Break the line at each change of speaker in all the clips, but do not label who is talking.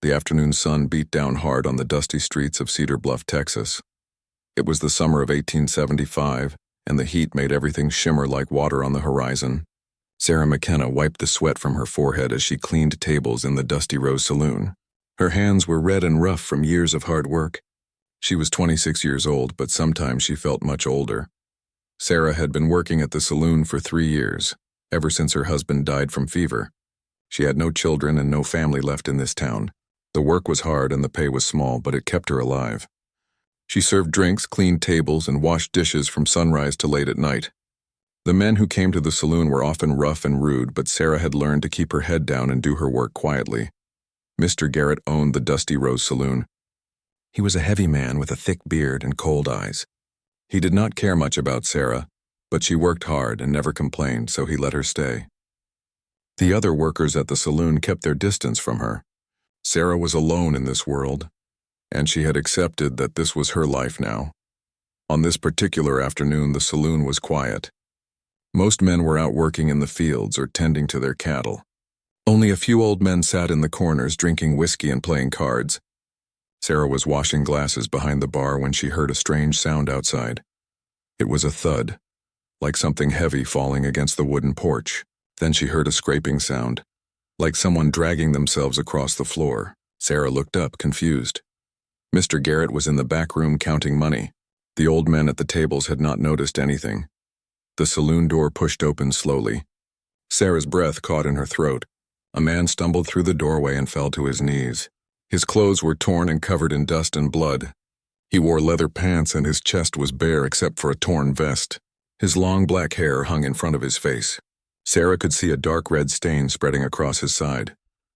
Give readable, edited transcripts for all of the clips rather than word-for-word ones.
The afternoon sun beat down hard on the dusty streets of Cedar Bluff, Texas. It was the summer of 1875, and the heat made everything shimmer like water on the horizon. Sarah McKenna wiped the sweat from her forehead as she cleaned tables in the Dusty Rose Saloon. Her hands were red and rough from years of hard work. She was 26 years old, but sometimes she felt much older. Sarah had been working at the saloon for 3 years, ever since her husband died from fever. She had no children and no family left in this town. The work was hard and the pay was small, but it kept her alive. She served drinks, cleaned tables, and washed dishes from sunrise to late at night. The men who came to the saloon were often rough and rude, but Sarah had learned to keep her head down and do her work quietly. Mr. Garrett owned the Dusty Rose Saloon. He was a heavy man with a thick beard and cold eyes. He did not care much about Sarah, but she worked hard and never complained, so he let her stay. The other workers at the saloon kept their distance from her. Sarah was alone in this world, and she had accepted that this was her life now. On this particular afternoon, the saloon was quiet. Most men were out working in the fields or tending to their cattle. Only a few old men sat in the corners drinking whiskey and playing cards. Sarah was washing glasses behind the bar when she heard a strange sound outside. It was a thud, like something heavy falling against the wooden porch. Then she heard a scraping sound, like someone dragging themselves across the floor. Sarah looked up, confused. Mr. Garrett was in the back room counting money. The old men at the tables had not noticed anything. The saloon door pushed open slowly. Sarah's breath caught in her throat. A man stumbled through the doorway and fell to his knees. His clothes were torn and covered in dust and blood. He wore leather pants and his chest was bare except for a torn vest. His long black hair hung in front of his face. Sarah could see a dark red stain spreading across his side.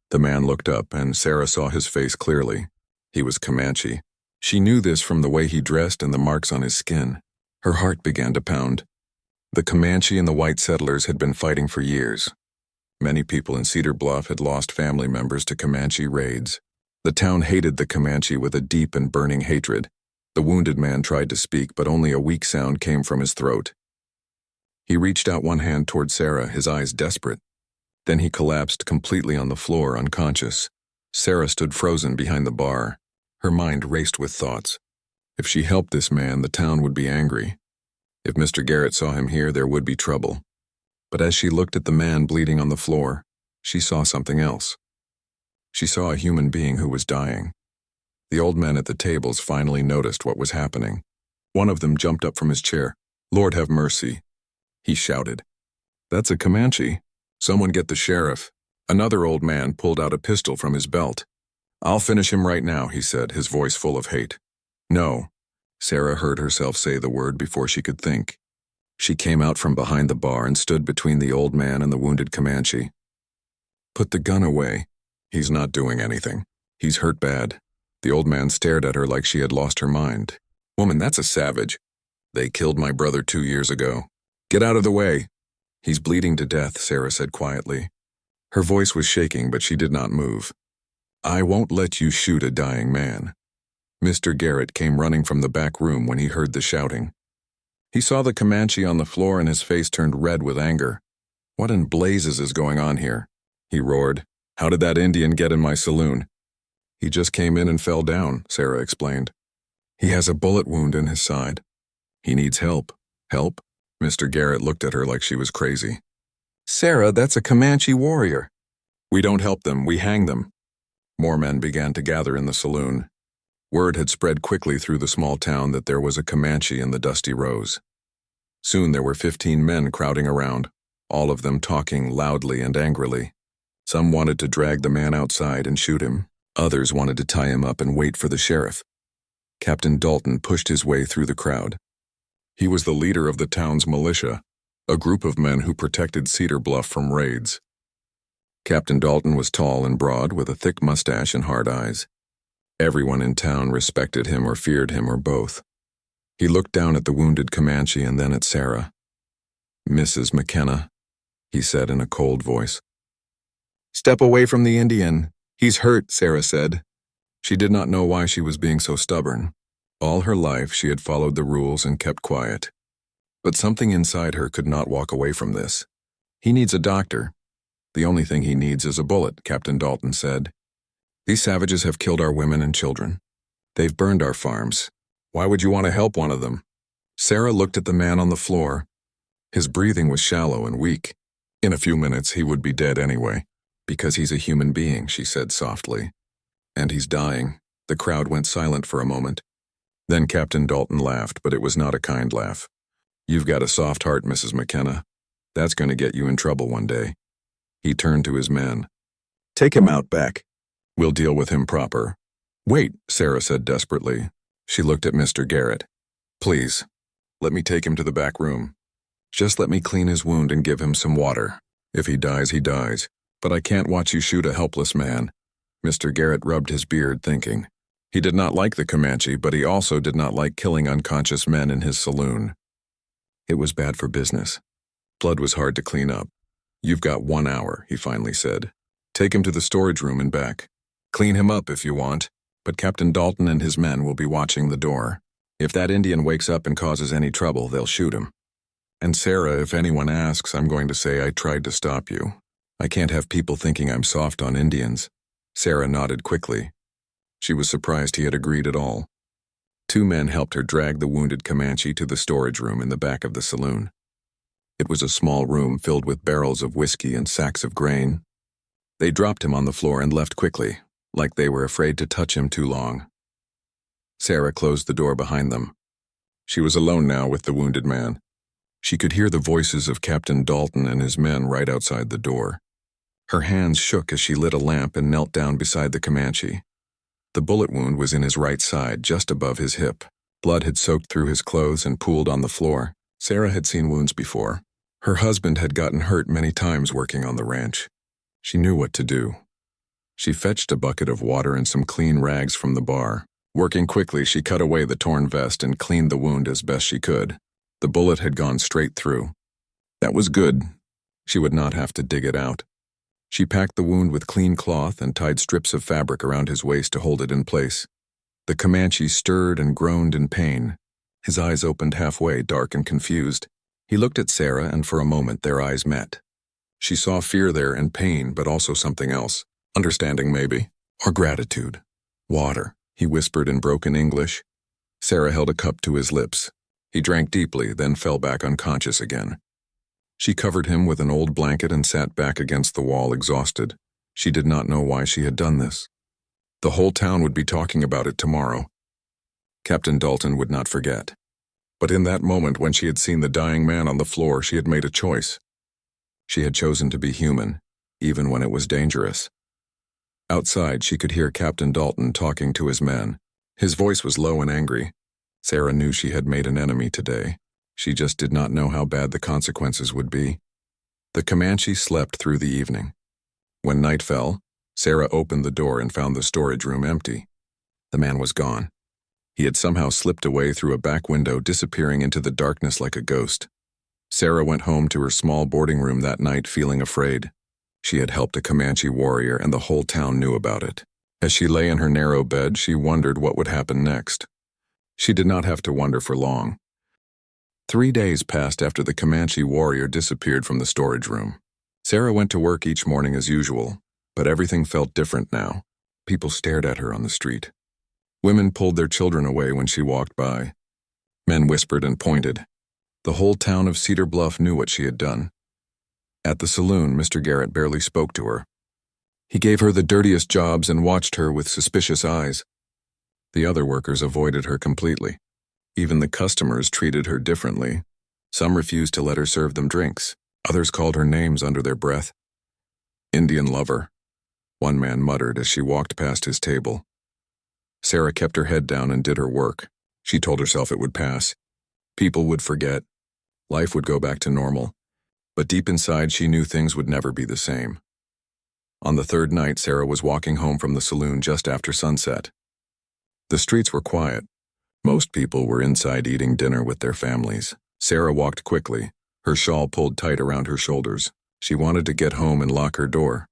The man looked up, and Sarah saw his face clearly. He was Comanche. She knew this from the way he dressed and the marks on his skin. Her heart began to pound. The Comanche and the white settlers had been fighting for years. Many people in Cedar Bluff had lost family members to Comanche raids. The town hated the Comanche with a deep and burning hatred. The wounded man tried to speak, but only a weak sound came from his throat. He reached out one hand toward Sarah, his eyes desperate. Then he collapsed completely on the floor, unconscious. Sarah stood frozen behind the bar. Her mind raced with thoughts. If she helped this man, the town would be angry. If Mr. Garrett saw him here, there would be trouble. But as she looked at the man bleeding on the floor, she saw something else. She saw a human being who was dying. The old men at the tables finally noticed what was happening. One of them jumped up from his chair. "Lord have mercy," he shouted. "That's a Comanche. Someone get the sheriff." Another old man pulled out a pistol from his belt. "I'll finish him right now," he said, his voice full of hate. "No." Sarah heard herself say the word before she could think. She came out from behind the bar and stood between the old man and the wounded Comanche. "Put the gun away. He's not doing anything. He's hurt bad." The old man stared at her like she had lost her mind. "Woman, that's a savage. They killed my brother 2 years ago. Get out of the way." "He's bleeding to death," Sarah said quietly. Her voice was shaking, but she did not move. "I won't let you shoot a dying man." Mr. Garrett came running from the back room when he heard the shouting. He saw the Comanche on the floor and his face turned red with anger. "What in blazes is going on here?" he roared. "How did that Indian get in my saloon?" "He just came in and fell down," Sarah explained. "He has a bullet wound in his side. He needs help." "Help?" Mr. Garrett looked at her like she was crazy. "Sarah, that's a Comanche warrior." "We don't help them, we hang them." More men began to gather in the saloon. Word had spread quickly through the small town that there was a Comanche in the Dusty Rose. Soon there were 15 men crowding around, all of them talking loudly and angrily. Some wanted to drag the man outside and shoot him. Others wanted to tie him up and wait for the sheriff. Captain Dalton pushed his way through the crowd. He was the leader of the town's militia, a group of men who protected Cedar Bluff from raids. Captain Dalton was tall and broad with a thick mustache and hard eyes. Everyone in town respected him or feared him or both. He looked down at the wounded Comanche and then at Sarah. "Mrs. McKenna," he said in a cold voice. "Step away from the Indian. He's hurt," Sarah said. She did not know why she was being so stubborn. All her life she had followed the rules and kept quiet. But something inside her could not walk away from this. "He needs a doctor." "The only thing he needs is a bullet," Captain Dalton said. These savages have killed our women and children. They've burned our farms. Why would you want to help one of them? Sarah looked at the man on the floor. His breathing was shallow and weak. In a few minutes, he would be dead anyway. Because he's a human being, she said softly. And he's dying. The crowd went silent for a moment. Then Captain Dalton laughed, but it was not a kind laugh. You've got a soft heart, Mrs. McKenna. That's going to get you in trouble one day. He turned to his men. Take him out back. We'll deal with him proper. Wait, Sarah said desperately. She looked at Mr. Garrett. Please, let me take him to the back room. Just let me clean his wound and give him some water. If he dies, he dies. But I can't watch you shoot a helpless man. Mr. Garrett rubbed his beard, thinking. He did not like the Comanche, but he also did not like killing unconscious men in his saloon. It was bad for business. Blood was hard to clean up. You've got 1 hour, he finally said. Take him to the storage room and back. Clean him up if you want, but Captain Dalton and his men will be watching the door. If that Indian wakes up and causes any trouble, they'll shoot him. And Sarah, if anyone asks, I'm going to say I tried to stop you. I can't have people thinking I'm soft on Indians. Sarah nodded quickly. She was surprised he had agreed at all. 2 men helped her drag the wounded Comanche to the storage room in the back of the saloon. It was a small room filled with barrels of whiskey and sacks of grain. They dropped him on the floor and left quickly, like they were afraid to touch him too long. Sarah closed the door behind them. She was alone now with the wounded man. She could hear the voices of Captain Dalton and his men right outside the door. Her hands shook as she lit a lamp and knelt down beside the Comanche. The bullet wound was in his right side, just above his hip. Blood had soaked through his clothes and pooled on the floor. Sarah had seen wounds before. Her husband had gotten hurt many times working on the ranch. She knew what to do. She fetched a bucket of water and some clean rags from the bar. Working quickly, she cut away the torn vest and cleaned the wound as best she could. The bullet had gone straight through. That was good. She would not have to dig it out. She packed the wound with clean cloth and tied strips of fabric around his waist to hold it in place. The Comanche stirred and groaned in pain. His eyes opened halfway, dark and confused. He looked at Sarah, and for a moment their eyes met. She saw fear there and pain, but also something else. Understanding, maybe. Or gratitude. Water, he whispered in broken English. Sarah held a cup to his lips. He drank deeply, then fell back unconscious again. She covered him with an old blanket and sat back against the wall, exhausted. She did not know why she had done this. The whole town would be talking about it tomorrow. Captain Dalton would not forget. But in that moment when she had seen the dying man on the floor, she had made a choice. She had chosen to be human, even when it was dangerous. Outside, she could hear Captain Dalton talking to his men. His voice was low and angry. Sarah knew she had made an enemy today. She just did not know how bad the consequences would be. The Comanche slept through the evening. When night fell, Sarah opened the door and found the storage room empty. The man was gone. He had somehow slipped away through a back window, disappearing into the darkness like a ghost. Sarah went home to her small boarding room that night, feeling afraid. She had helped a Comanche warrior, and the whole town knew about it. As she lay in her narrow bed, she wondered what would happen next. She did not have to wonder for long. 3 days passed after the Comanche warrior disappeared from the storage room. Sarah went to work each morning as usual, but everything felt different now. People stared at her on the street. Women pulled their children away when she walked by. Men whispered and pointed. The whole town of Cedar Bluff knew what she had done. At the saloon, Mr. Garrett barely spoke to her. He gave her the dirtiest jobs and watched her with suspicious eyes. The other workers avoided her completely. Even the customers treated her differently. Some refused to let her serve them drinks. Others called her names under their breath. Indian lover, one man muttered as she walked past his table. Sarah kept her head down and did her work. She told herself it would pass. People would forget. Life would go back to normal. But deep inside, she knew things would never be the same. On the 3rd night, Sarah was walking home from the saloon just after sunset. The streets were quiet. Most people were inside eating dinner with their families. Sarah walked quickly, her shawl pulled tight around her shoulders. She wanted to get home and lock her door.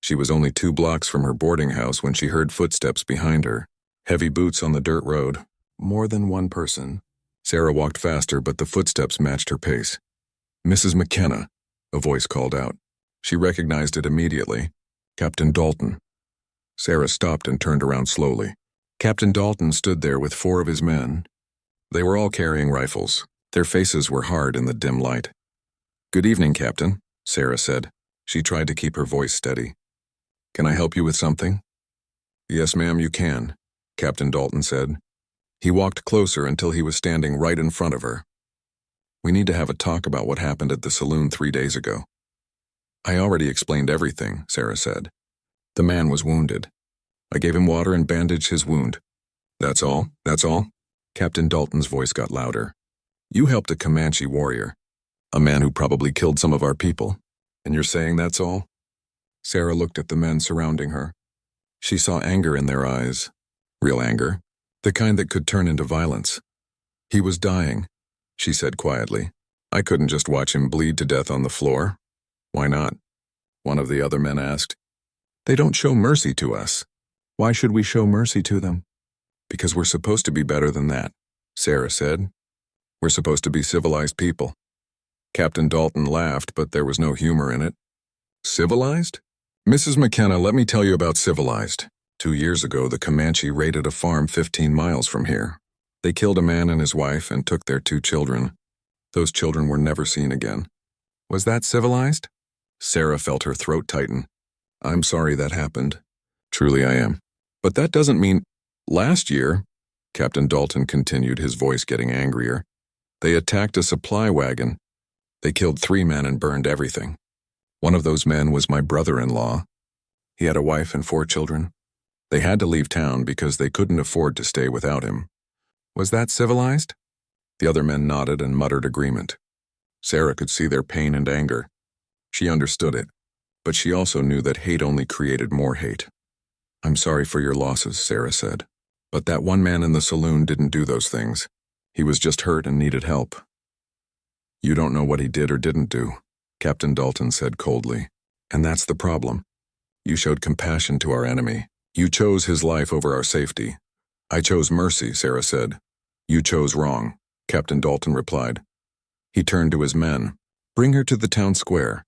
She was only 2 blocks from her boarding house when she heard footsteps behind her. Heavy boots on the dirt road. More than one person. Sarah walked faster, but the footsteps matched her pace. "Mrs. McKenna," a voice called out. She recognized it immediately. Captain Dalton. Sarah stopped and turned around slowly. Captain Dalton stood there with 4 of his men. They were all carrying rifles. Their faces were hard in the dim light. "Good evening, Captain," Sarah said. She tried to keep her voice steady. "Can I help you with something?" "Yes, ma'am, you can," Captain Dalton said. He walked closer until he was standing right in front of her. "We need to have a talk about what happened at the saloon 3 days ago." "I already explained everything," Sarah said. "The man was wounded. I gave him water and bandaged his wound." "That's all? That's all?" Captain Dalton's voice got louder. "You helped a Comanche warrior, a man who probably killed some of our people, and you're saying that's all?" Sarah looked at the men surrounding her. She saw anger in their eyes. Real anger, the kind that could turn into violence. "He was dying," she said quietly. "I couldn't just watch him bleed to death on the floor." "Why not?" one of the other men asked. "They don't show mercy to us." "Why should we show mercy to them?" "Because we're supposed to be better than that," Sarah said. "We're supposed to be civilized people." Captain Dalton laughed, but there was no humor in it. "Civilized? Mrs. McKenna, let me tell you about civilized. 2 years ago, the Comanche raided a farm 15 miles from here. They killed a man and his wife and took their 2 children. Those children were never seen again." "Was that civilized?" Sarah felt her throat tighten. "I'm sorry that happened. Truly I am. But that doesn't mean—" "Last year," Captain Dalton continued, his voice getting angrier, "they attacked a supply wagon. They killed 3 men and burned everything. One of those men was my brother-in-law. He had a wife and 4 children. They had to leave town because they couldn't afford to stay without him." "Was that civilized?" The other men nodded and muttered agreement. Sarah could see their pain and anger. She understood it, but she also knew that hate only created more hate. "I'm sorry for your losses," Sarah said. "But that one man in the saloon didn't do those things. He was just hurt and needed help." "You don't know what he did or didn't do," Captain Dalton said coldly. "And that's the problem. You showed compassion to our enemy. You chose his life over our safety." "I chose mercy," Sarah said. "You chose wrong," Captain Dalton replied. He turned to his men. "Bring her to the town square."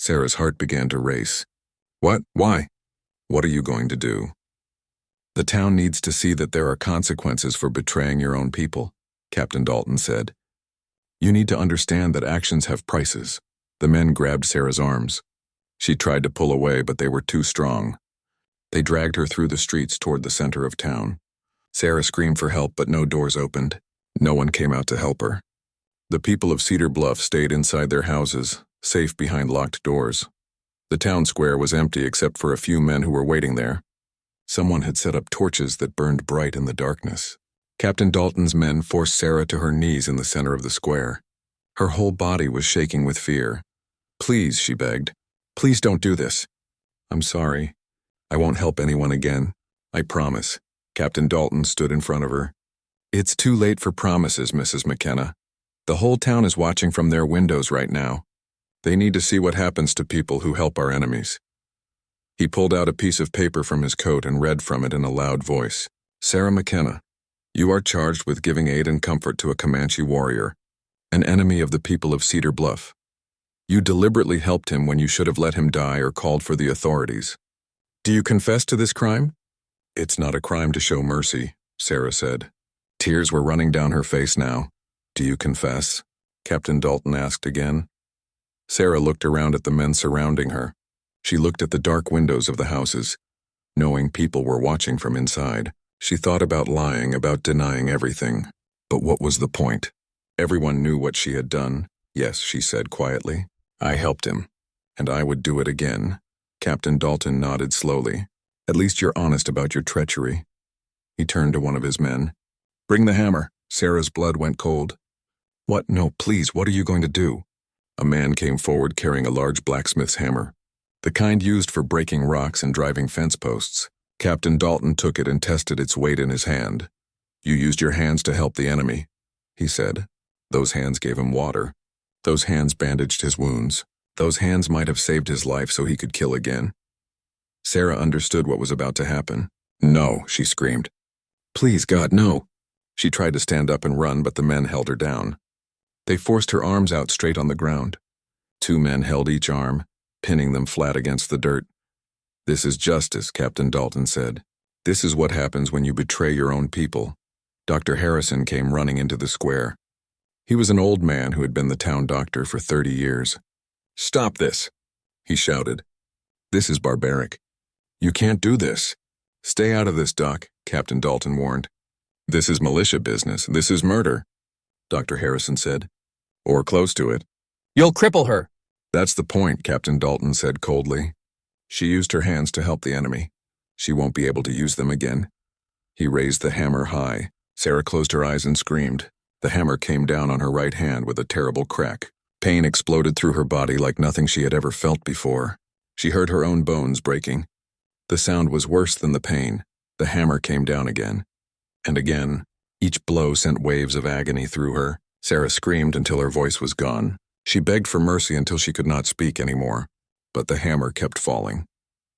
Sarah's heart began to race. "What? Why?" "What are you going to do?" "The town needs to see that there are consequences for betraying your own people," Captain Dalton said. "You need to understand that actions have prices." The men grabbed Sarah's arms. She tried to pull away, but they were too strong. They dragged her through the streets toward the center of town. Sarah screamed for help, but no doors opened. No one came out to help her. The people of Cedar Bluff stayed inside their houses, safe behind locked doors. The town square was empty except for a few men who were waiting there. Someone had set up torches that burned bright in the darkness. Captain Dalton's men forced Sarah to her knees in the center of the square. Her whole body was shaking with fear. "Please," she begged. "Please don't do this." "I'm sorry. I won't help anyone again. I promise." Captain Dalton stood in front of her. "It's too late for promises, Mrs. McKenna. The whole town is watching from their windows right now. They need to see what happens to people who help our enemies." He pulled out a piece of paper from his coat and read from it in a loud voice. "Sarah McKenna, you are charged with giving aid and comfort to a Comanche warrior, an enemy of the people of Cedar Bluff. You deliberately helped him when you should have let him die or called for the authorities. Do you confess to this crime?" "It's not a crime to show mercy," Sarah said. Tears were running down her face now. "Do you confess?" Captain Dalton asked again. Sarah looked around at the men surrounding her. She looked at the dark windows of the houses, knowing people were watching from inside. She thought about lying, about denying everything. But what was the point? Everyone knew what she had done. "Yes," she said quietly. "I helped him. And I would do it again." Captain Dalton nodded slowly. "At least you're honest about your treachery." He turned to one of his men. "Bring the hammer." Sarah's blood went cold. "What? No, please, what are you going to do?" A man came forward carrying a large blacksmith's hammer, the kind used for breaking rocks and driving fence posts. Captain Dalton took it and tested its weight in his hand. "You used your hands to help the enemy," he said. Those hands gave him water. Those hands bandaged his wounds. Those hands might have saved his life so he could kill again. Sarah understood what was about to happen. "No," she screamed. "Please, God, no." She tried to stand up and run, but the men held her down. They forced her arms out straight on the ground. 2 men held each arm, pinning them flat against the dirt. "This is justice," Captain Dalton said. "This is what happens when you betray your own people." Dr. Harrison came running into the square. He was an old man who had been the town doctor for 30 years. "Stop this," he shouted. "This is barbaric. You can't do this." "Stay out of this, Doc," Captain Dalton warned. "This is militia business. This is murder," Dr. Harrison said. "Or close to it."
"You'll cripple her."
"That's the point," Captain Dalton said coldly. "She used her hands to help the enemy. She won't be able to use them again." He raised the hammer high. Sarah closed her eyes and screamed. The hammer came down on her right hand with a terrible crack. Pain exploded through her body like nothing she had ever felt before. She heard her own bones breaking. The sound was worse than the pain. The hammer came down again. And again. Each blow sent waves of agony through her. Sarah screamed until her voice was gone. She begged for mercy until she could not speak anymore. But the hammer kept falling.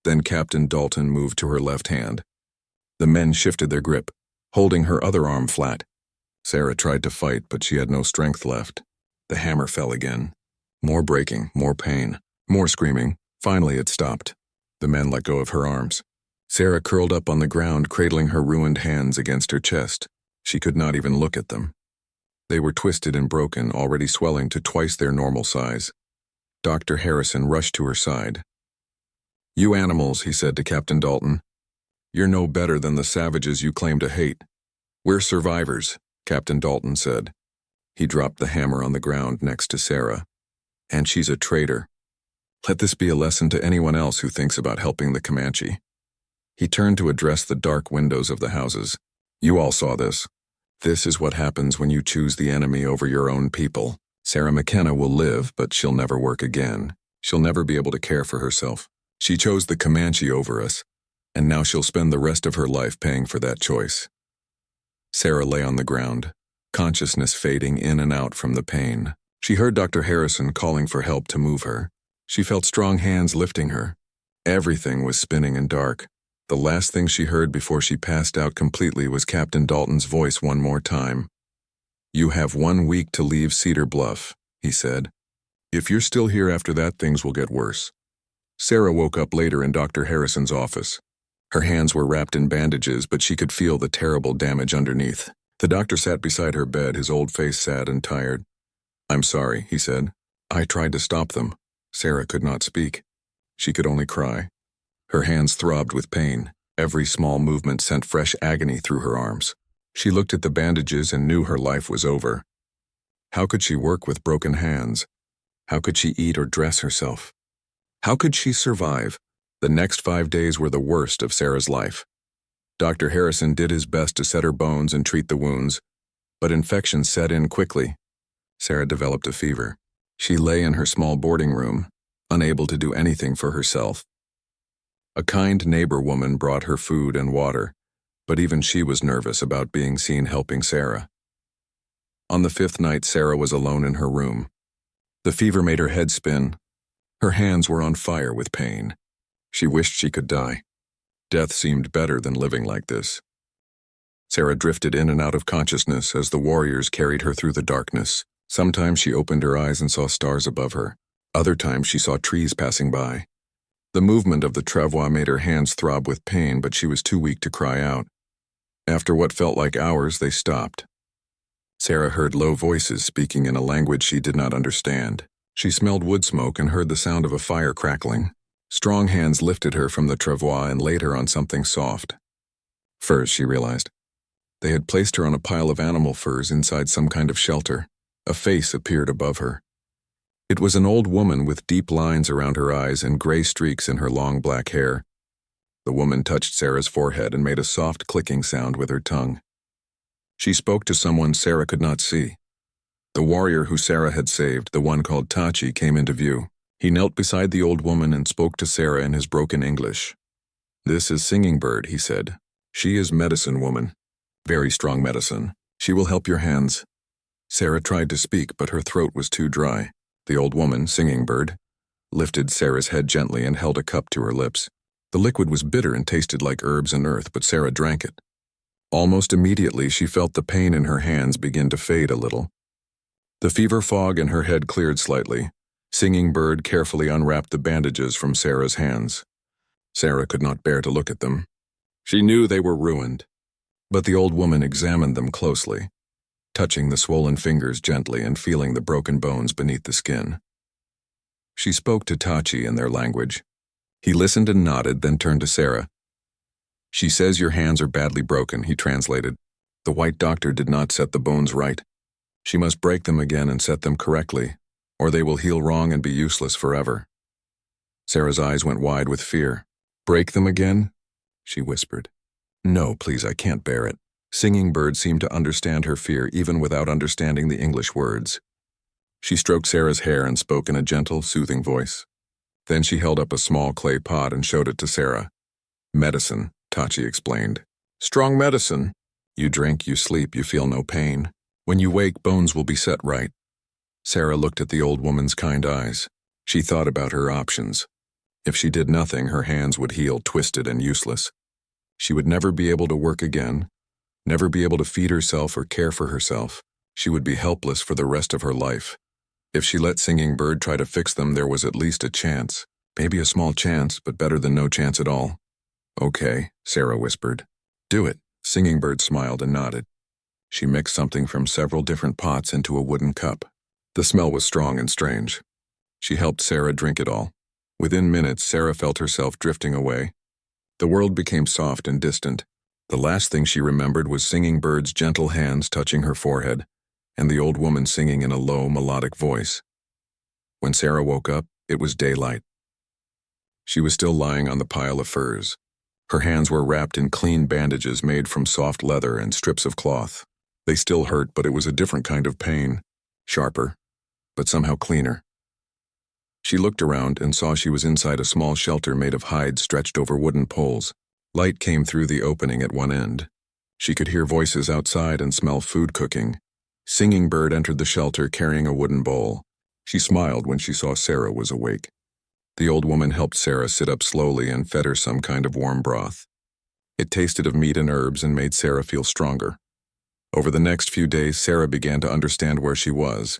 Then Captain Dalton moved to her left hand. The men shifted their grip, holding her other arm flat. Sarah tried to fight, but she had no strength left. The hammer fell again. More breaking, more pain, more screaming. Finally it stopped. The men let go of her arms. Sarah curled up on the ground, cradling her ruined hands against her chest. She could not even look at them. They were twisted and broken, already swelling to twice their normal size. Dr. Harrison rushed to her side. "You animals," he said to Captain Dalton. "You're no better than the savages you claim to hate." "We're survivors," Captain Dalton said. He dropped the hammer on the ground next to Sarah. "And she's a traitor. Let this be a lesson to anyone else who thinks about helping the Comanche." He turned to address the dark windows of the houses. "You all saw this. This is what happens when you choose the enemy over your own people. Sarah McKenna will live, but she'll never work again. She'll never be able to care for herself. She chose the Comanche over us, and now she'll spend the rest of her life paying for that choice." Sarah lay on the ground, consciousness fading in and out from the pain. She heard Dr. Harrison calling for help to move her. She felt strong hands lifting her. Everything was spinning and dark. The last thing she heard before she passed out completely was Captain Dalton's voice one more time. "You have 1 week to leave Cedar Bluff," he said. "If you're still here after that, things will get worse." Sarah woke up later in Dr. Harrison's office. Her hands were wrapped in bandages, but she could feel the terrible damage underneath. The doctor sat beside her bed, his old face sad and tired. "I'm sorry," he said. "I tried to stop them." Sarah could not speak. She could only cry. Her hands throbbed with pain. Every small movement sent fresh agony through her arms. She looked at the bandages and knew her life was over. How could she work with broken hands? How could she eat or dress herself? How could she survive? The next 5 days were the worst of Sarah's life. Dr. Harrison did his best to set her bones and treat the wounds, but infection set in quickly. Sarah developed a fever. She lay in her small boarding room, unable to do anything for herself. A kind neighbor woman brought her food and water, but even she was nervous about being seen helping Sarah. On the 5th night, Sarah was alone in her room. The fever made her head spin. Her hands were on fire with pain. She wished she could die. Death seemed better than living like this. Sarah drifted in and out of consciousness as the warriors carried her through the darkness. Sometimes she opened her eyes and saw stars above her. Other times she saw trees passing by. The movement of the travois made her hands throb with pain, but she was too weak to cry out. After what felt like hours, they stopped. Sarah heard low voices speaking in a language she did not understand. She smelled wood smoke and heard the sound of a fire crackling. Strong hands lifted her from the travois and laid her on something soft. Furs, she realized. They had placed her on a pile of animal furs inside some kind of shelter. A face appeared above her. It was an old woman with deep lines around her eyes and gray streaks in her long black hair. The woman touched Sarah's forehead and made a soft clicking sound with her tongue. She spoke to someone Sarah could not see. The warrior who Sarah had saved, the one called Tachi, came into view. He knelt beside the old woman and spoke to Sarah in his broken English. "This is Singing Bird," he said. "She is medicine woman. Very strong medicine. She will help your hands." Sarah tried to speak, but her throat was too dry. The old woman, Singing Bird, lifted Sarah's head gently and held a cup to her lips. The liquid was bitter and tasted like herbs and earth, but Sarah drank it. Almost immediately, she felt the pain in her hands begin to fade a little. The fever fog in her head cleared slightly. Singing Bird carefully unwrapped the bandages from Sarah's hands. Sarah could not bear to look at them. She knew they were ruined. But the old woman examined them closely, touching the swollen fingers gently and feeling the broken bones beneath the skin. She spoke to Tachi in their language. He listened and nodded, then turned to Sarah. "She says your hands are badly broken," he translated. "The white doctor did not set the bones right. She must break them again and set them correctly, or they will heal wrong and be useless forever." Sarah's eyes went wide with fear. "Break them again?" she whispered. "No, please, I can't bear it." Singing Bird seemed to understand her fear even without understanding the English words. She stroked Sarah's hair and spoke in a gentle, soothing voice. Then she held up a small clay pot and showed it to Sarah. "Medicine," Tachi explained. "Strong medicine. You drink, you sleep, you feel no pain. When you wake, bones will be set right." Sarah looked at the old woman's kind eyes. She thought about her options. If she did nothing, her hands would heal twisted and useless. She would never be able to work again, never be able to feed herself or care for herself. She would be helpless for the rest of her life. If she let Singing Bird try to fix them, there was at least a chance. Maybe a small chance, but better than no chance at all. "Okay," Sarah whispered. "Do it." Singing Bird smiled and nodded. She mixed something from several different pots into a wooden cup. The smell was strong and strange. She helped Sarah drink it all. Within minutes, Sarah felt herself drifting away. The world became soft and distant. The last thing she remembered was Singing Bird's gentle hands touching her forehead, and the old woman singing in a low, melodic voice. When Sarah woke up, it was daylight. She was still lying on the pile of furs. Her hands were wrapped in clean bandages made from soft leather and strips of cloth. They still hurt, but it was a different kind of pain. Sharper, but somehow cleaner. She looked around and saw she was inside a small shelter made of hide stretched over wooden poles. Light came through the opening at one end. She could hear voices outside and smell food cooking. Singing Bird entered the shelter carrying a wooden bowl. She smiled when she saw Sarah was awake. The old woman helped Sarah sit up slowly and fed her some kind of warm broth. It tasted of meat and herbs and made Sarah feel stronger. Over the next few days, Sarah began to understand where she was.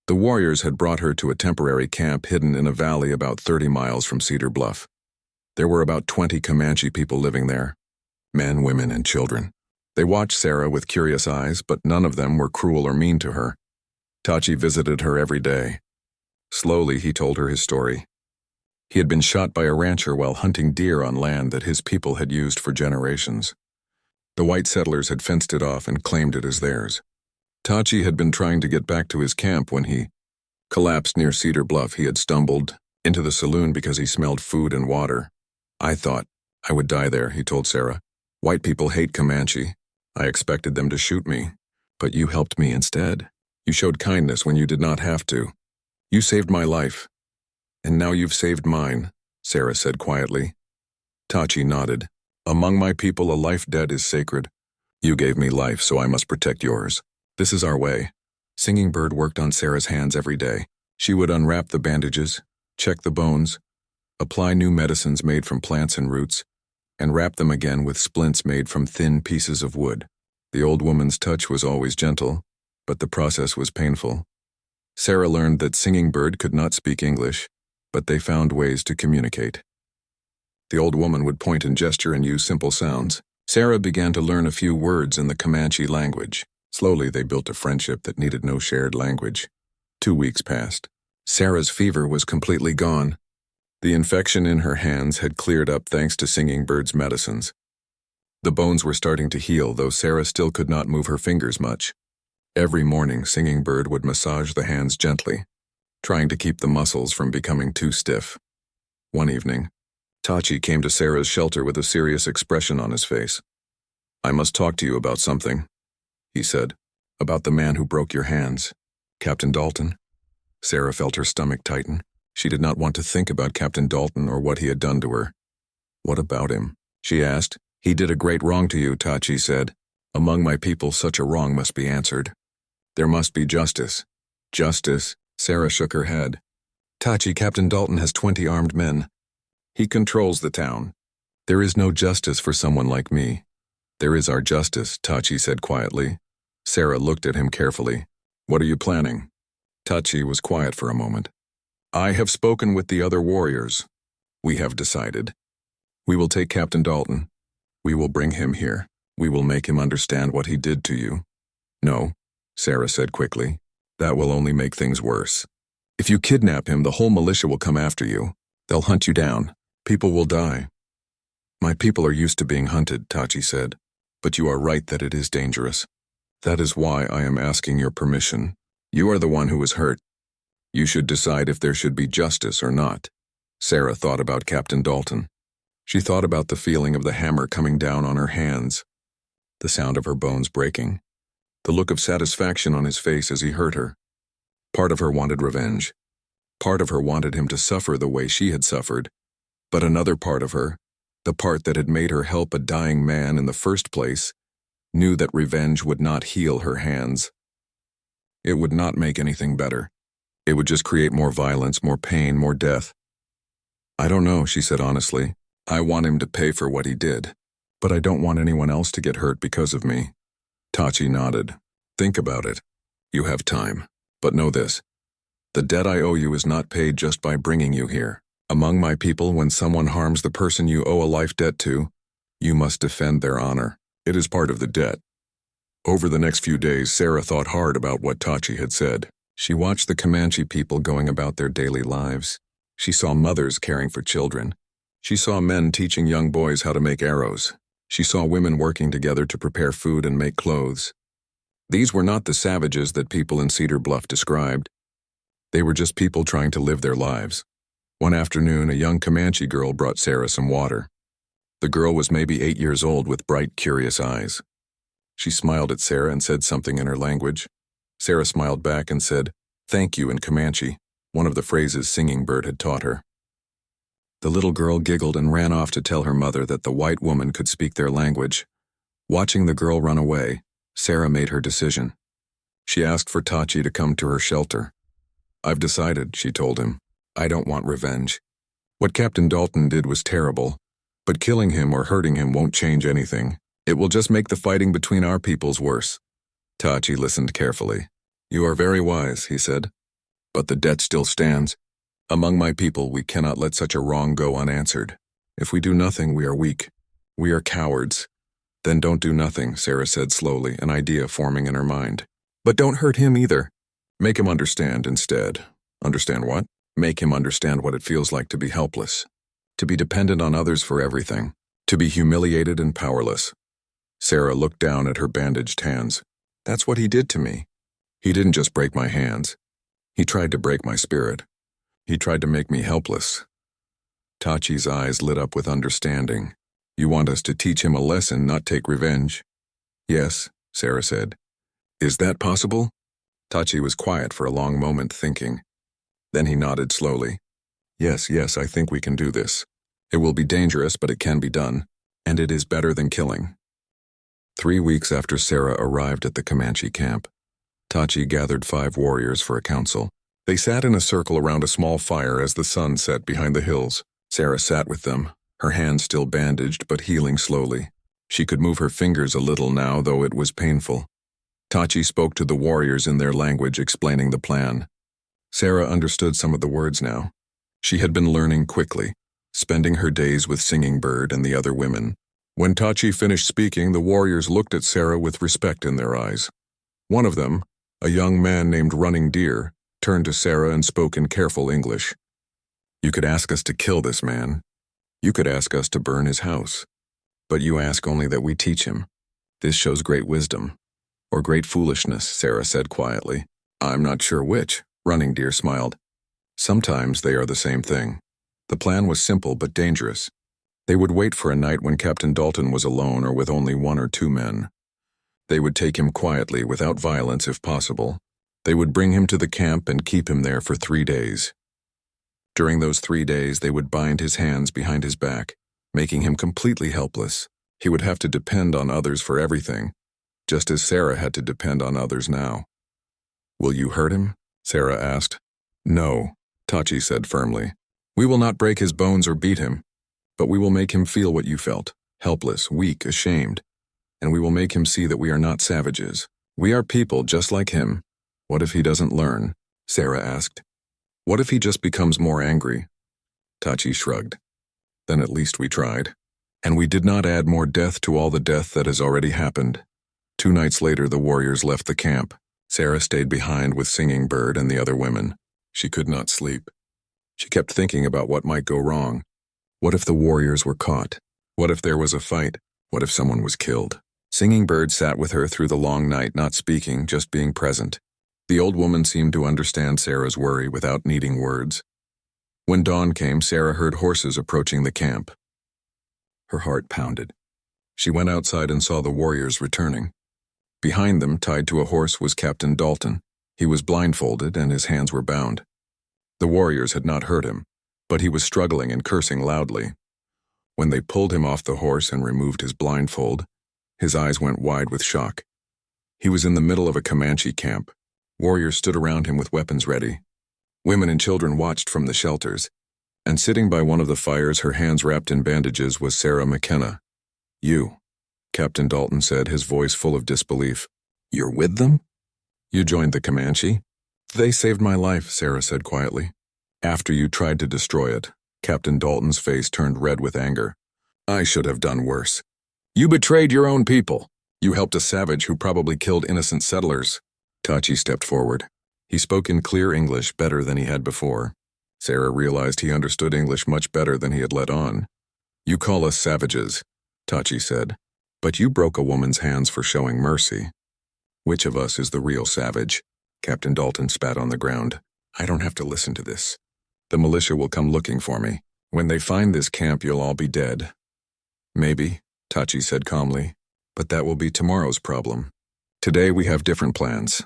The warriors had brought her to a temporary camp hidden in a valley about 30 miles from Cedar Bluff. There were about 20 Comanche people living there. Men, women, and children. They watched Sarah with curious eyes, but none of them were cruel or mean to her. Tachi visited her every day. Slowly, he told her his story. He had been shot by a rancher while hunting deer on land that his people had used for generations. The white settlers had fenced it off and claimed it as theirs. Tachi had been trying to get back to his camp when he collapsed near Cedar Bluff. He had stumbled into the saloon because he smelled food and water. "I thought I would die there," he told Sarah. "White people hate Comanche. I expected them to shoot me, but you helped me instead. You showed kindness when you did not have to. You saved my life. And now you've saved mine," Sarah said quietly. Tachi nodded. "Among my people, a life dead is sacred. You gave me life, so I must protect yours. This is our way." Singing Bird worked on Sarah's hands every day. She would unwrap the bandages, check the bones, apply new medicines made from plants and roots, and wrap them again with splints made from thin pieces of wood. The old woman's touch was always gentle, but the process was painful. Sarah learned that Singing Bird could not speak English, but they found ways to communicate. The old woman would point and gesture and use simple sounds. Sarah began to learn a few words in the Comanche language. Slowly, they built a friendship that needed no shared language. 2 weeks passed. Sarah's fever was completely gone. The infection in her hands had cleared up thanks to Singing Bird's medicines. The bones were starting to heal, though Sarah still could not move her fingers much. Every morning, Singing Bird would massage the hands gently, trying to keep the muscles from becoming too stiff. One evening, Tachi came to Sarah's shelter with a serious expression on his face. "I must talk to you about something," he said. "About the man who broke your hands. Captain Dalton." Sarah felt her stomach tighten. She did not want to think about Captain Dalton or what he had done to her. "What about him?" she asked. "He did a great wrong to you," Tachi said. "Among my people, such a wrong must be answered. There must be justice." "Justice?" Sarah shook her head. "Tachi, Captain Dalton has 20 armed men. He controls the town. There is no justice for someone like me." "There is our justice," Tachi said quietly. Sarah looked at him carefully. "What are you planning?" Tachi was quiet for a moment. "I have spoken with the other warriors. We have decided. We will take Captain Dalton. We will bring him here. We will make him understand what he did to you. No, Sarah said quickly. That will only make things worse. If you kidnap him, the whole militia will come after you. They'll hunt you down. People will die. My people are used to being hunted, Tachi said. But you are right that it is dangerous. That is why I am asking your permission. You are the one who was hurt. You should decide if there should be justice or not. Sarah thought about Captain Dalton. She thought about the feeling of the hammer coming down on her hands, the sound of her bones breaking, the look of satisfaction on his face as he hurt her. Part of her wanted revenge. Part of her wanted him to suffer the way she had suffered. But another part of her, the part that had made her help a dying man in the first place, knew that revenge would not heal her hands. It would not make anything better. It would just create more violence, more pain, more death. I don't know, she said honestly. I want him to pay for what he did, but I don't want anyone else to get hurt because of me. Tachi nodded. Think about it. You have time. But know this. The debt I owe you is not paid just by bringing you here. Among my people, when someone harms the person you owe a life debt to, you must defend their honor. It is part of the debt. Over the next few days, Sarah thought hard about what Tachi had said. She watched the Comanche people going about their daily lives. She saw mothers caring for children. She saw men teaching young boys how to make arrows. She saw women working together to prepare food and make clothes. These were not the savages that people in Cedar Bluff described. They were just people trying to live their lives. One afternoon, a young Comanche girl brought Sarah some water. The girl was maybe 8 years old with bright, curious eyes. She smiled at Sarah and said something in her language. Sarah smiled back and said, "Thank you" in Comanche, one of the phrases Singing Bird had taught her. The little girl giggled and ran off to tell her mother that the white woman could speak their language. Watching the girl run away, Sarah made her decision. She asked for Tachi to come to her shelter. "I've decided," she told him. "I don't want revenge. What Captain Dalton did was terrible, but killing him or hurting him won't change anything. It will just make the fighting between our peoples worse." Tachi listened carefully. "You are very wise," he said. "But the debt still stands. Among my people, we cannot let such a wrong go unanswered. If we do nothing, we are weak. We are cowards." "Then don't do nothing," Sarah said slowly, an idea forming in her mind. "But don't hurt him either. Make him understand instead." "Understand what?" "Make him understand what it feels like to be helpless, to be dependent on others for everything, to be humiliated and powerless." Sarah looked down at her bandaged hands. "That's what he did to me. He didn't just break my hands. He tried to break my spirit. He tried to make me helpless." Tachi's eyes lit up with understanding. "You want us to teach him a lesson, not take revenge?" "Yes," Sarah said. "Is that possible?" Tachi was quiet for a long moment, thinking. Then he nodded slowly. Yes, I think we can do this. It will be dangerous, but it can be done, and it is better than killing." 3 weeks after Sarah arrived at the Comanche camp, Tachi gathered 5 warriors for a council. They sat in a circle around a small fire as the sun set behind the hills. Sarah sat with them, her hands still bandaged but healing slowly. She could move her fingers a little now, though it was painful. Tachi spoke to the warriors in their language, explaining the plan. Sarah understood some of the words now. She had been learning quickly, spending her days with Singing Bird and the other women. When Tachi finished speaking, the warriors looked at Sarah with respect in their eyes. One of them, a young man named Running Deer, turned to Sarah and spoke in careful English. "You could ask us to kill this man. You could ask us to burn his house. But you ask only that we teach him. This shows great wisdom. Or great foolishness," Sarah said quietly. "I'm not sure which," Running Deer smiled. "Sometimes they are the same thing." The plan was simple but dangerous. They would wait for a night when Captain Dalton was alone or with only 1 or 2 men. They would take him quietly, without violence if possible. They would bring him to the camp and keep him there for 3 days. During those 3 days, they would bind his hands behind his back, making him completely helpless. He would have to depend on others for everything, just as Sarah had to depend on others now. "Will you hurt him?" Sarah asked. "No," Tachi said firmly. "We will not break his bones or beat him, but we will make him feel what you felt, helpless, weak, ashamed. And we will make him see that we are not savages. We are people just like him." "What if he doesn't learn?" Sarah asked. "What if he just becomes more angry?" Tachi shrugged. Then at least we tried. And we did not add more death to all the death that has already happened. 2 nights later, the warriors left the camp. Sarah stayed behind with Singing Bird and the other women. She could not sleep. She kept thinking about what might go wrong. What if the warriors were caught? What if there was a fight? What if someone was killed? Singing Bird sat with her through the long night, not speaking, just being present. The old woman seemed to understand Sarah's worry without needing words. When dawn came, Sarah heard horses approaching the camp. Her heart pounded. She went outside and saw the warriors returning. Behind them, tied to a horse, was Captain Dalton. He was blindfolded and his hands were bound. The warriors had not hurt him, but he was struggling and cursing loudly. When they pulled him off the horse and removed his blindfold, his eyes went wide with shock. He was in the middle of a Comanche camp. Warriors stood around him with weapons ready. Women and children watched from the shelters, and sitting by one of the fires, her hands wrapped in bandages, was Sarah McKenna. "You," Captain Dalton said, his voice full of disbelief. "You're with them? You joined the Comanche?" "They saved my life," Sarah said quietly. "After you tried to destroy it." Captain Dalton's face turned red with anger. "I should have done worse. You betrayed your own people. You helped a savage who probably killed innocent settlers." Tachi stepped forward. He spoke in clear English, better than he had before. Sarah realized he understood English much better than he had let on. "You call us savages," Tachi said, "but you broke a woman's hands for showing mercy. Which of us is the real savage?" Captain Dalton spat on the ground. "I don't have to listen to this. The militia will come looking for me. When they find this camp, you'll all be dead." "Maybe," Tachi said calmly, "but that will be tomorrow's problem. Today we have different plans."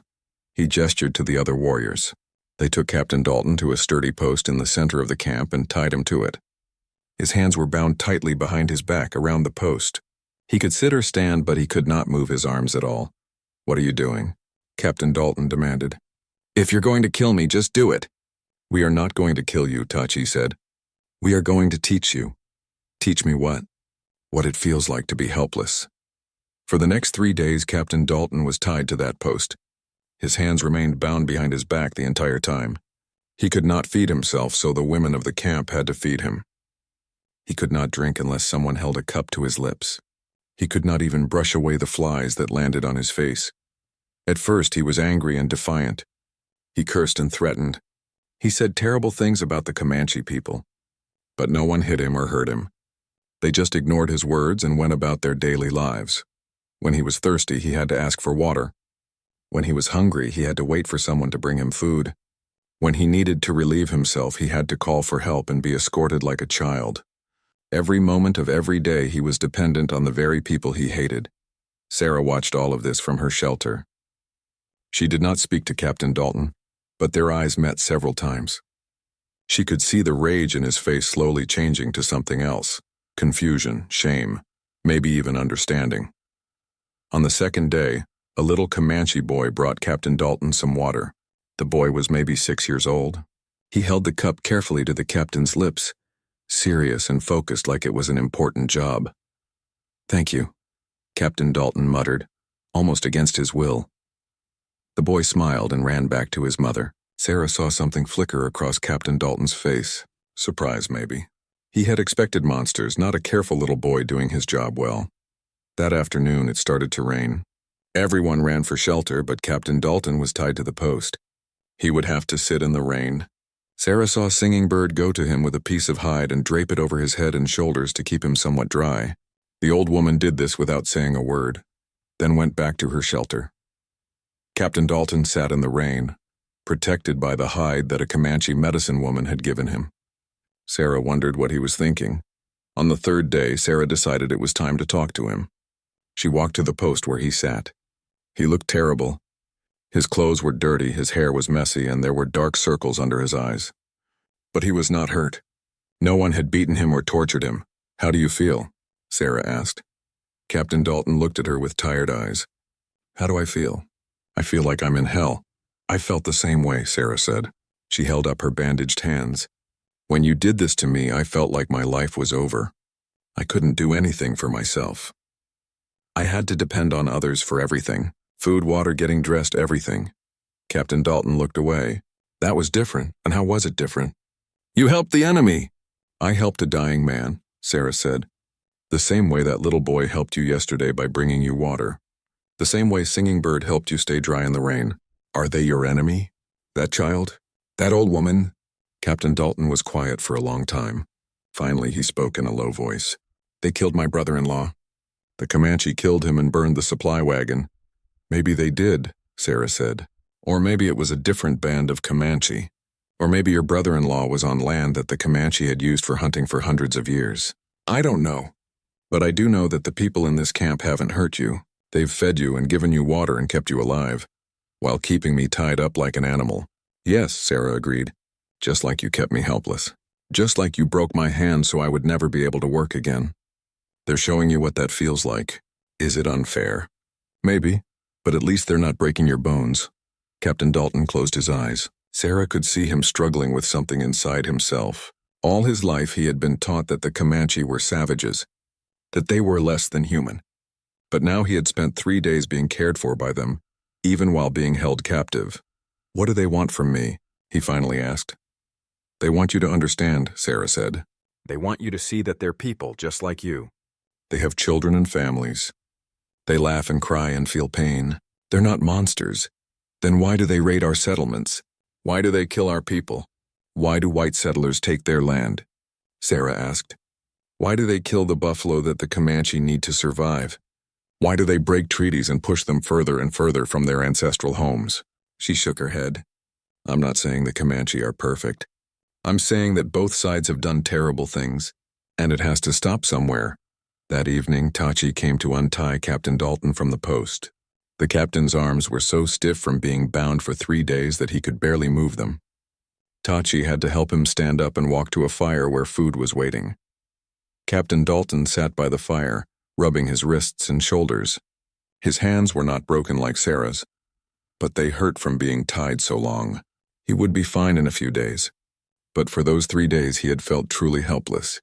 He gestured to the other warriors. They took Captain Dalton to a sturdy post in the center of the camp and tied him to it. His hands were bound tightly behind his back around the post. He could sit or stand, but he could not move his arms at all. "What are you doing?" Captain Dalton demanded. "If you're going to kill me, just do it." "We are not going to kill you," Tachi said. "We are going to teach you." "Teach me what?" "What it feels like to be helpless." For the next 3 days, Captain Dalton was tied to that post. His hands remained bound behind his back the entire time. He could not feed himself, so the women of the camp had to feed him. He could not drink unless someone held a cup to his lips. He could not even brush away the flies that landed on his face. At first, he was angry and defiant. He cursed and threatened. He said terrible things about the Comanche people. But no one hit him or hurt him. They just ignored his words and went about their daily lives. When he was thirsty, he had to ask for water. When he was hungry, he had to wait for someone to bring him food. When he needed to relieve himself, he had to call for help and be escorted like a child. Every moment of every day, he was dependent on the very people he hated. Sarah watched all of this from her shelter. She did not speak to Captain Dalton, but their eyes met several times. She could see the rage in his face slowly changing to something else: confusion, shame, maybe even understanding. On the second day, a little Comanche boy brought Captain Dalton some water. The boy was maybe 6 years old. He held the cup carefully to the captain's lips, serious and focused like it was an important job. "Thank you," Captain Dalton muttered, almost against his will. The boy smiled and ran back to his mother. Sarah saw something flicker across Captain Dalton's face. Surprise, maybe. He had expected monsters, not a careful little boy doing his job well. That afternoon, it started to rain. Everyone ran for shelter, but Captain Dalton was tied to the post. He would have to sit in the rain. Sarah saw Singing Bird go to him with a piece of hide and drape it over his head and shoulders to keep him somewhat dry. The old woman did this without saying a word, then went back to her shelter. Captain Dalton sat in the rain, protected by the hide that a Comanche medicine woman had given him. Sarah wondered what he was thinking. On the 3rd day, Sarah decided it was time to talk to him. She walked to the post where he sat. He looked terrible. His clothes were dirty, his hair was messy, and there were dark circles under his eyes. But he was not hurt. No one had beaten him or tortured him. "How do you feel?" Sarah asked. Captain Dalton looked at her with tired eyes. "How do I feel? I feel like I'm in hell." "I felt the same way," Sarah said. She held up her bandaged hands. "When you did this to me, I felt like my life was over. I couldn't do anything for myself. I had to depend on others for everything. Food, water, getting dressed, everything." Captain Dalton looked away. "That was different. And how was it different?" "You helped the enemy." "I helped a dying man. Sarah said. The same way that little boy helped you yesterday by bringing you water. The same way Singing Bird helped you stay dry in the rain. Are they your enemy? That child? That old woman? Captain Dalton was quiet for a long time. Finally, he spoke in a low voice. They killed my brother-in-law. The Comanche killed him and burned the supply wagon. Maybe they did, Sarah said. Or maybe it was a different band of Comanche. Or maybe your brother-in-law was on land that the Comanche had used for hunting for hundreds of years. I don't know. But I do know that the people in this camp haven't hurt you. They've fed you and given you water and kept you alive, while keeping me tied up like an animal. Yes, Sarah agreed. Just like you kept me helpless. Just like you broke my hand so I would never be able to work again. They're showing you what that feels like. Is it unfair? Maybe, but at least they're not breaking your bones. Captain Dalton closed his eyes. Sarah could see him struggling with something inside himself. All his life he had been taught that the Comanche were savages, that they were less than human. But now he had spent 3 days being cared for by them, even while being held captive. What do they want from me? He finally asked. They want you to understand, Sarah said. They want you to see that they're people just like you. They have children and families. They laugh and cry and feel pain. They're not monsters. Then why do they raid our settlements? Why do they kill our people? Why do white settlers take their land? Sarah asked. Why do they kill the buffalo that the Comanche need to survive? Why do they break treaties and push them further and further from their ancestral homes? She shook her head. I'm not saying the Comanche are perfect. I'm saying that both sides have done terrible things, and it has to stop somewhere. That evening, Tachi came to untie Captain Dalton from the post. The captain's arms were so stiff from being bound for 3 days that he could barely move them. Tachi had to help him stand up and walk to a fire where food was waiting. Captain Dalton sat by the fire, rubbing his wrists and shoulders. His hands were not broken like Sarah's, but they hurt from being tied so long. He would be fine in a few days. But for those 3 days he had felt truly helpless.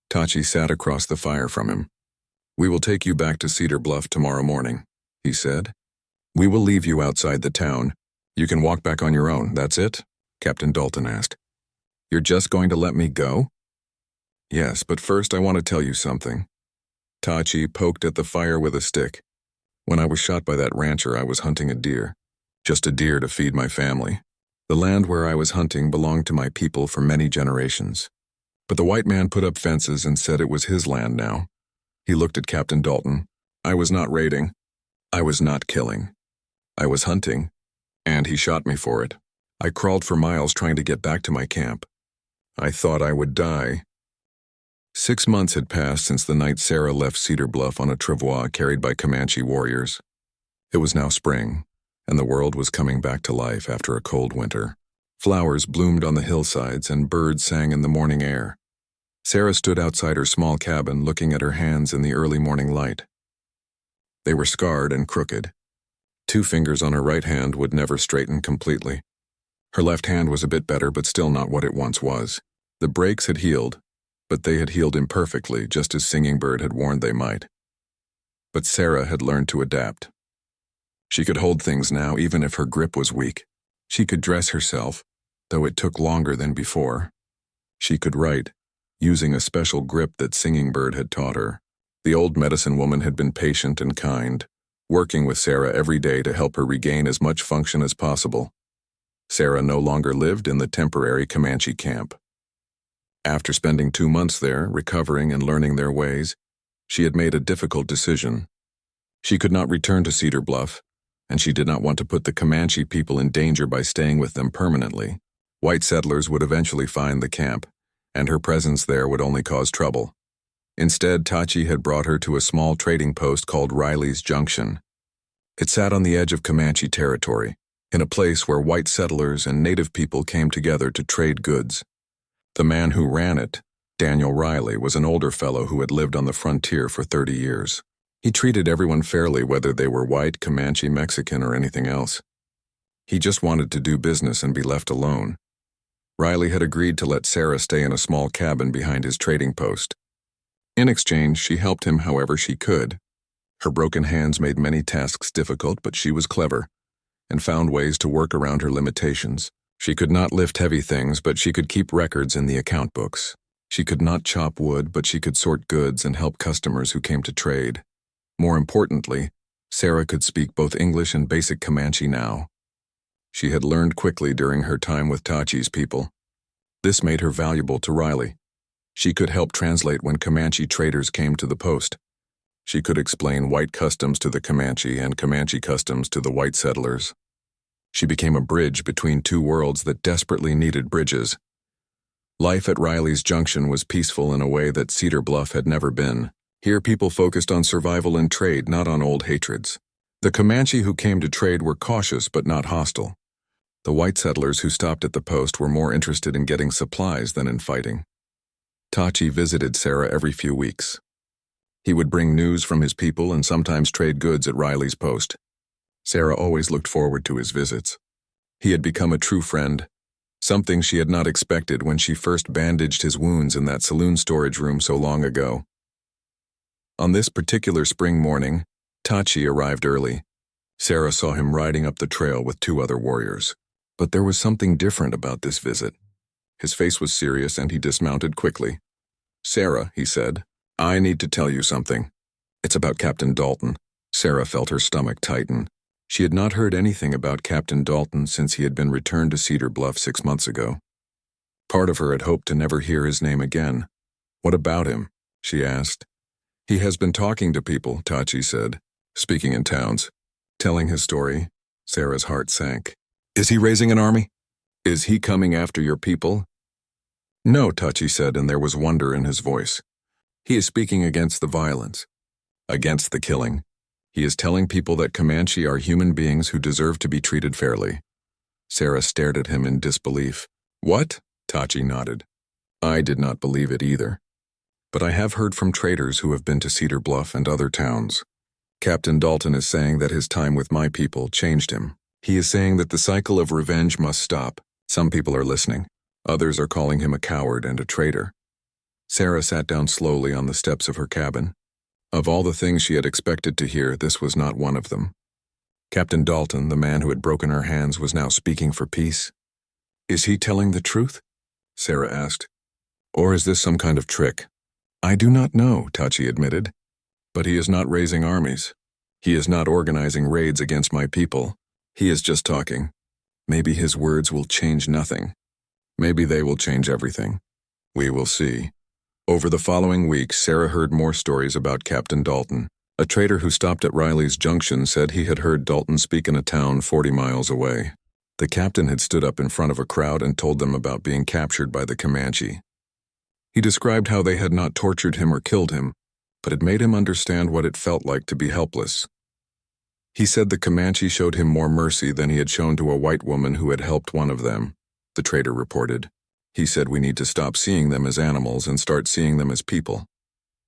Tachi sat across the fire from him. We will take you back to Cedar Bluff tomorrow morning, he said. We will leave you outside the town. You can walk back on your own, that's it? Captain Dalton asked. You're just going to let me go? Yes, but first I want to tell you something. Tachi poked at the fire with a stick. When I was shot by that rancher, I was hunting a deer. Just a deer to feed my family. The land where I was hunting belonged to my people for many generations. But the white man put up fences and said it was his land now. He looked at Captain Dalton. I was not raiding. I was not killing. I was hunting, and he shot me for it. I crawled for miles trying to get back to my camp. I thought I would die. 6 months had passed since the night Sarah left Cedar Bluff on a travois carried by Comanche warriors. It was now spring, and the world was coming back to life after a cold winter. Flowers bloomed on the hillsides and birds sang in the morning air. Sarah stood outside her small cabin looking at her hands in the early morning light. They were scarred and crooked. 2 fingers on her right hand would never straighten completely. Her left hand was a bit better, but still not what it once was. The breaks had healed, but they had healed imperfectly, just as Singing Bird had warned they might. But Sarah had learned to adapt. She could hold things now even if her grip was weak. She could dress herself, though it took longer than before. She could write, using a special grip that Singing Bird had taught her. The old medicine woman had been patient and kind, working with Sarah every day to help her regain as much function as possible. Sarah no longer lived in the temporary Comanche camp. After spending 2 months there, recovering and learning their ways, she had made a difficult decision. She could not return to Cedar Bluff, and she did not want to put the Comanche people in danger by staying with them permanently. White settlers would eventually find the camp, and her presence there would only cause trouble. Instead, Tachi had brought her to a small trading post called Riley's Junction. It sat on the edge of Comanche territory, in a place where white settlers and native people came together to trade goods. The man who ran it, Daniel Riley, was an older fellow who had lived on the frontier for 30 years. He treated everyone fairly, whether they were white, Comanche, Mexican, or anything else. He just wanted to do business and be left alone. Riley had agreed to let Sarah stay in a small cabin behind his trading post. In exchange, she helped him however she could. Her broken hands made many tasks difficult, but she was clever and found ways to work around her limitations. She could not lift heavy things, but she could keep records in the account books. She could not chop wood, but she could sort goods and help customers who came to trade. More importantly, Sarah could speak both English and basic Comanche now. She had learned quickly during her time with Tachi's people. This made her valuable to Riley. She could help translate when Comanche traders came to the post. She could explain white customs to the Comanche and Comanche customs to the white settlers. She became a bridge between two worlds that desperately needed bridges. Life at Riley's Junction was peaceful in a way that Cedar Bluff had never been. Here people focused on survival and trade, not on old hatreds. The Comanche who came to trade were cautious but not hostile. The white settlers who stopped at the post were more interested in getting supplies than in fighting. Tachi visited Sarah every few weeks. He would bring news from his people and sometimes trade goods at Riley's post. Sarah always looked forward to his visits. He had become a true friend, something she had not expected when she first bandaged his wounds in that saloon storage room so long ago. On this particular spring morning, Tachi arrived early. Sarah saw him riding up the trail with two other warriors. But there was something different about this visit. His face was serious and he dismounted quickly. "Sarah," he said, "I need to tell you something. It's about Captain Dalton." Sarah felt her stomach tighten. She had not heard anything about Captain Dalton since he had been returned to Cedar Bluff 6 months ago. Part of her had hoped to never hear his name again. "What about him?" she asked. "He has been talking to people," Tachi said, "speaking in towns, telling his story." Sarah's heart sank. "Is he raising an army? Is he coming after your people?" "No," Tachi said, and there was wonder in his voice. "He is speaking against the violence, against the killing. He is telling people that Comanche are human beings who deserve to be treated fairly." Sarah stared at him in disbelief. "What?" Tachi nodded. "I did not believe it either. But I have heard from traders who have been to Cedar Bluff and other towns. Captain Dalton is saying that his time with my people changed him. He is saying that the cycle of revenge must stop. Some people are listening. Others are calling him a coward and a traitor." Sarah sat down slowly on the steps of her cabin. Of all the things she had expected to hear, this was not one of them. Captain Dalton, the man who had broken her hands, was now speaking for peace. "Is he telling the truth?" Sarah asked. "Or is this some kind of trick?" "I do not know," Tachi admitted. "But he is not raising armies. He is not organizing raids against my people. He is just talking. Maybe his words will change nothing. Maybe they will change everything. We will see." Over the following weeks, Sarah heard more stories about Captain Dalton. A trader who stopped at Riley's Junction said he had heard Dalton speak in a town 40 miles away. The captain had stood up in front of a crowd and told them about being captured by the Comanche. He described how they had not tortured him or killed him, but had made him understand what it felt like to be helpless. He said the Comanche showed him more mercy than he had shown to a white woman who had helped one of them, the trader reported. He said we need to stop seeing them as animals and start seeing them as people.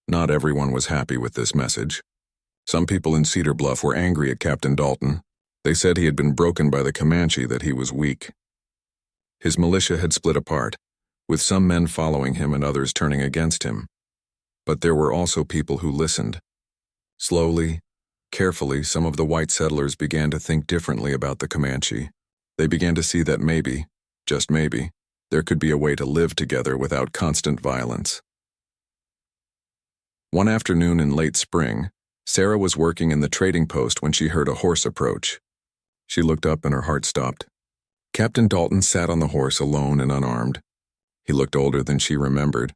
Not everyone was happy with this message. Some people in Cedar Bluff were angry at Captain Dalton. They said he had been broken by the Comanche, that he was weak. His militia had split apart, with some men following him and others turning against him. But there were also people who listened. Slowly, carefully, some of the white settlers began to think differently about the Comanche. They began to see that maybe, just maybe, there could be a way to live together without constant violence. One afternoon in late spring, Sarah was working in the trading post when she heard a horse approach. She looked up and her heart stopped. Captain Dalton sat on the horse alone and unarmed. He looked older than she remembered.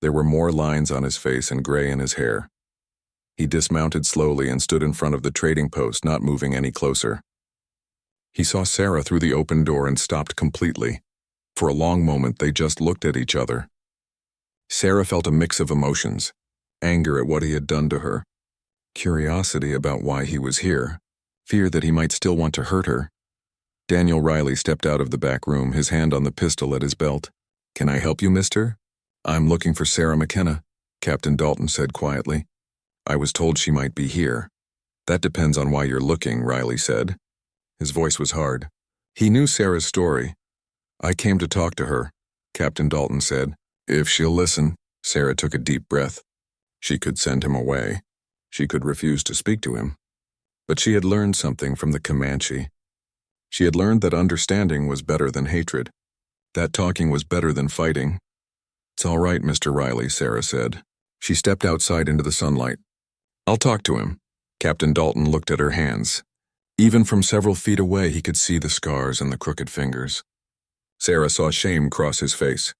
There were more lines on his face and gray in his hair. He dismounted slowly and stood in front of the trading post, not moving any closer. He saw Sarah through the open door and stopped completely. For a long moment, they just looked at each other. Sarah felt a mix of emotions: anger at what he had done to her, curiosity about why he was here, fear that he might still want to hurt her. Daniel Riley stepped out of the back room, his hand on the pistol at his belt. "Can I help you, mister?" "I'm looking for Sarah McKenna," Captain Dalton said quietly. "I was told she might be here." "That depends on why you're looking," Riley said. His voice was hard. He knew Sarah's story. "I came to talk to her," Captain Dalton said. "If she'll listen." Sarah took a deep breath. She could send him away. She could refuse to speak to him. But she had learned something from the Comanche. She had learned that understanding was better than hatred, that talking was better than fighting. It's all right, Mr. Riley, Sarah said. She stepped outside into the sunlight. I'll talk to him. Captain Dalton looked at her hands. Even from several feet away, he could see the scars and the crooked fingers. Sarah saw shame cross his face.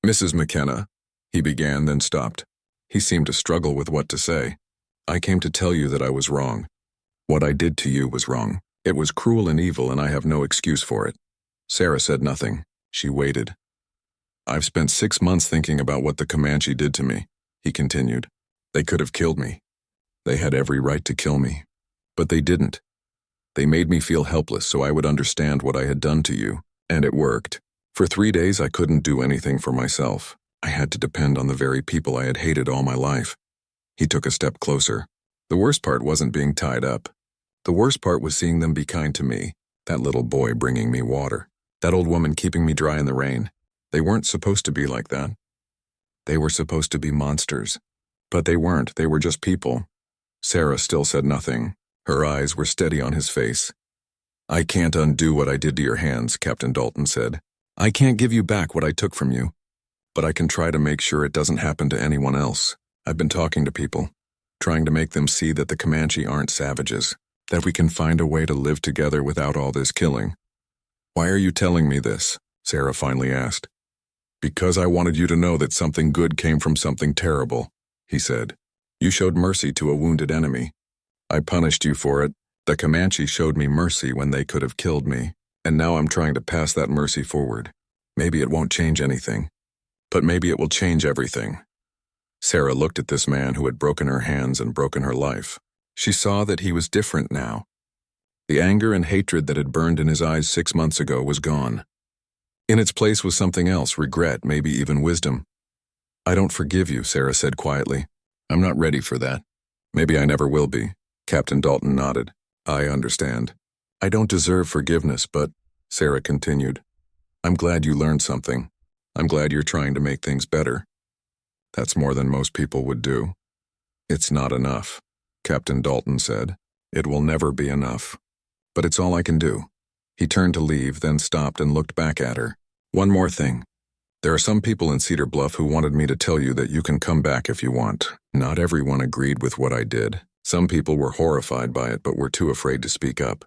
Mrs. McKenna, he began, then stopped. He seemed to struggle with what to say. I came to tell you that I was wrong. What I did to you was wrong. It was cruel and evil, and I have no excuse for it. Sarah said nothing. She waited. I've spent 6 months thinking about what the Comanche did to me, he continued. They could have killed me. They had every right to kill me. But they didn't. They made me feel helpless so I would understand what I had done to you, and it worked. For 3 days I couldn't do anything for myself. I had to depend on the very people I had hated all my life. He took a step closer. The worst part wasn't being tied up. The worst part was seeing them be kind to me, that little boy bringing me water, that old woman keeping me dry in the rain. They weren't supposed to be like that. They were supposed to be monsters. But they weren't, they were just people. Sarah still said nothing. Her eyes were steady on his face. I can't undo what I did to your hands, Captain Dalton said. I can't give you back what I took from you. But I can try to make sure it doesn't happen to anyone else. I've been talking to people, trying to make them see that the Comanche aren't savages, that we can find a way to live together without all this killing. Why are you telling me this? Sarah finally asked. Because I wanted you to know that something good came from something terrible, he said. You showed mercy to a wounded enemy. I punished you for it. The Comanche showed me mercy when they could have killed me, and now I'm trying to pass that mercy forward. Maybe it won't change anything, but maybe it will change everything. Sarah looked at this man who had broken her hands and broken her life. She saw that he was different now. The anger and hatred that had burned in his eyes 6 months ago was gone. In its place was something else, regret, maybe even wisdom. I don't forgive you, Sarah said quietly. I'm not ready for that. Maybe I never will be. Captain Dalton nodded. I understand. I don't deserve forgiveness, but, Sarah continued, I'm glad you learned something. I'm glad you're trying to make things better. That's more than most people would do. It's not enough, Captain Dalton said. It will never be enough. But it's all I can do. He turned to leave, then stopped and looked back at her. One more thing. There are some people in Cedar Bluff who wanted me to tell you that you can come back if you want. Not everyone agreed with what I did. Some people were horrified by it but were too afraid to speak up.